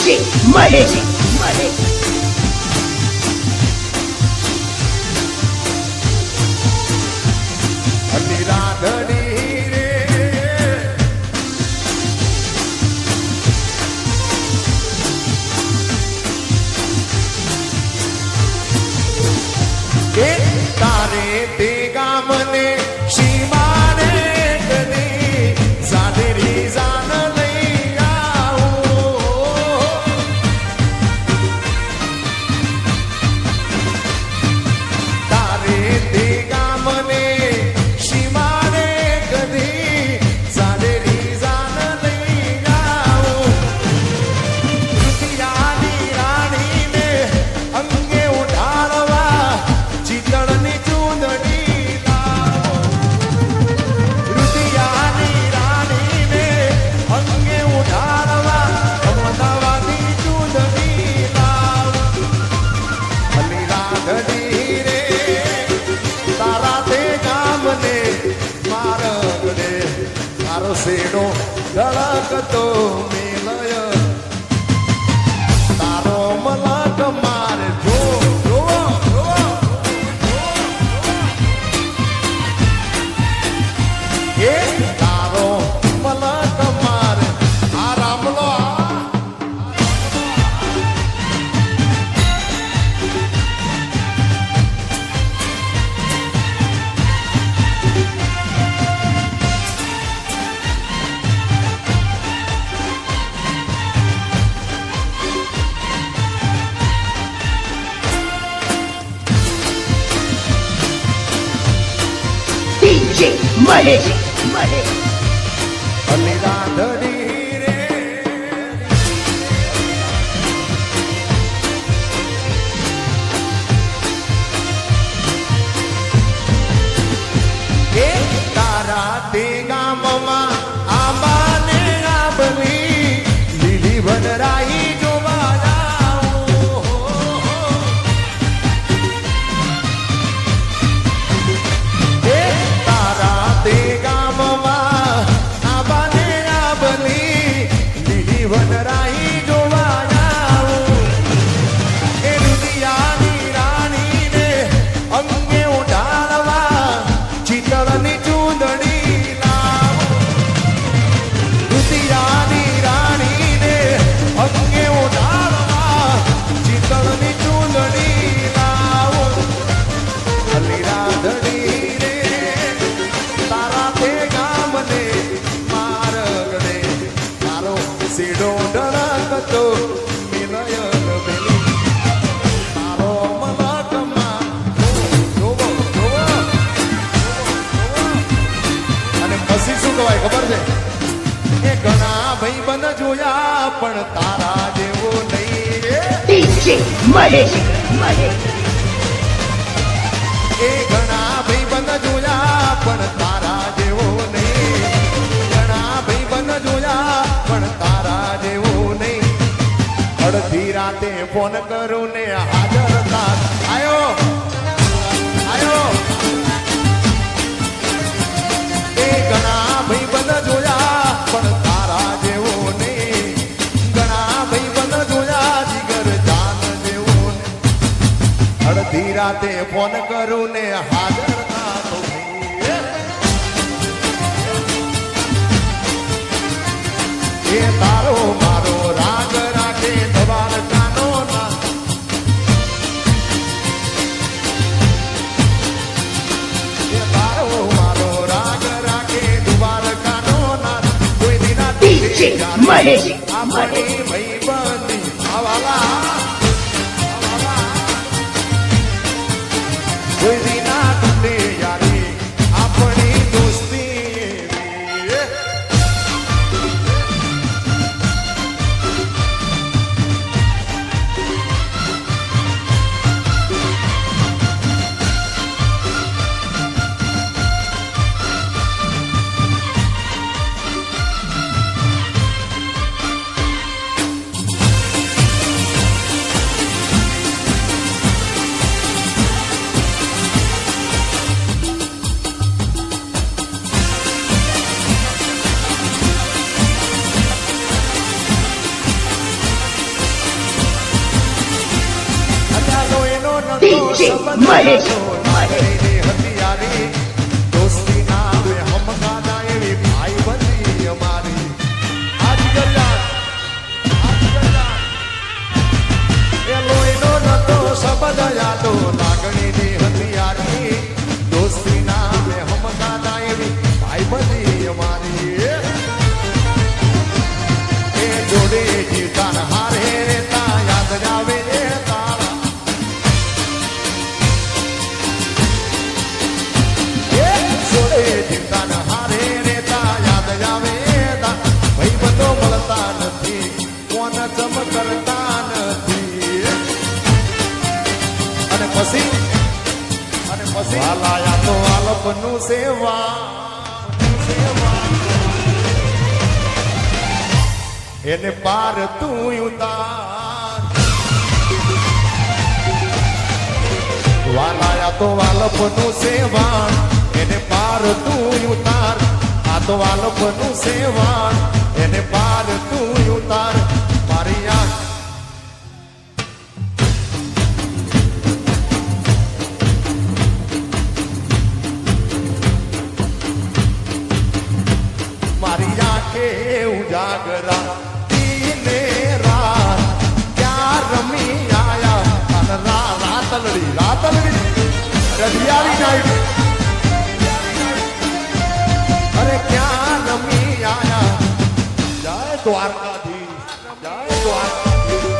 મહેશ મહેશ રાધડી રે કે તારે તે ગામને સીમાને કદી સાદરી જાન લઈ આવું તારે તે ગામને સેડો ધડકતો મેલય તારો મલક મારે જો એ તારો મલક મારે આ રામલો મહેશ મહેશ અલી રાધડી રે એ તારા તે ગામમાં આંબાને આંબલી લીલી વનરાઈ જોવા વનરાઈ જોવા જાઉં એ રુદિયાની રાણીને અંગે ઉડાડવા ચિતળની ચૂંદડી લાવું રુદિયાની રાણીને અંગે ઉડાડવા ચિતળની ચૂંદડી લાવું અલી રાધડી રે તારા તે ગામને મારગડે તારો સેડો ડળકતો મિલયન બેલી તારો મલકમાં જોવો અને પછી શું કહેવાય ખબર છે એ ઘણા ભાઈબંધ જોયા પણ તારા જેવો નહીં રે મહેશ મહેશ એ ઘણા ભાઈબંધ જોયા પણ તારા જેવો નહીં ઘણા ભાઈબંધ જોયા પણ તારા જેવું નહીં અડધી રાતે ફોન કરું ને હાજર તાર આયો એ ઘણા ભાઈબંધ જોયા પણ તારા જેવું નહીં ઘણા ભાઈબંધ જોયા જીગર જાન જેવું નહીં અડધી રાતે ફોન કરું ને હાજર થતો એ તારો મારો રાગ રાખે દ્વારકાનો ના એ તારો મારો રાગ રાખે દ્વારકાનો ના કોઈ દિના મહેશ આપણી ભાઈબંધી આવાલા કોઈ દિના તૂટે યારી આપણી દોસ્તી એવી મહેશ. લાગણીની હથિયારી દોસ્તી ના આવે હમગાના એવી ભાઈબંધી અમારી આજ ગલ્લા એ લોહીનો નતો શબ્દ યાદો લાગણીની હથિયારી દોસ્તી ના આવે હમગાના એવી ભાઈબંધી અમારી એ જોડે જીવતા ન હારે રેતા યાદ જ આવે એ તારા એ જોડે જીવતા ન હારે રેતા યાદ જ આવે એ તારા ભાઈબંધો મળતા નથી કોણ જમ કરતા નથી અને પછી વાલાયા તો આલપનું સેવા એને પાર તું ઉતાર વાલાયા તો વાલપનું સેવાણ એને પાર તું ઉતાર આ તો વાલપનું સેવાણ એને પાર તું ઉતાર મારી આંખ મારી આંખે ઉજાગરા દીને રાત ક્યાં રમી આયા અને રાતલડી રધિયાળી નાઈટ અરે ક્યાં રમી આયા જય દ્વારકાધીશ જય દ્વારકાધીશ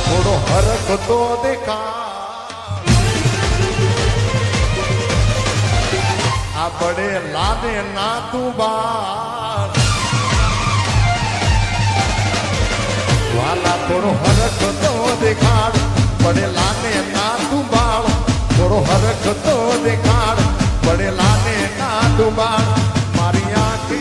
થોડો હરખ તો દેખા આ બડે લાદે ના તું બાર વાલા થોડો હરખ તો દેખાડ બડે લાદે ના તું બાળ થોડો હરખ તો દેખાડ બડે લાદે ના તું બાળ મારી આંખે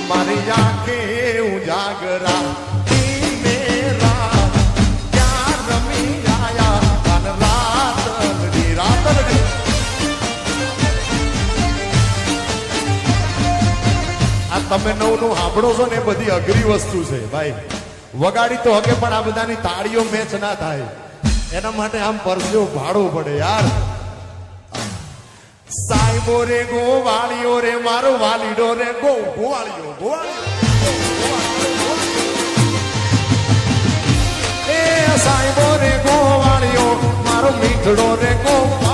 મારી આંખે ઉજાગરા દીને રાત ક્યાં રમી આયા અને રાતલડી આ તમે નવનું સાંભળો છો ને એ બધી અઘરી વસ્તુ છે ભાઈ વગાડી તો હકે પણ આ બધાની તાળીઓ મેચ ના થાય એના માટે આમ પરસ્યો ભાડવું પડે યાર સાહેબો રે ગોવાળીઓ રે મારો વાલીડો રે ગોવાળીઓ એ સાહેબો રે ગોવાળીઓ મારો મીઠડો રે ગોવાળીઓ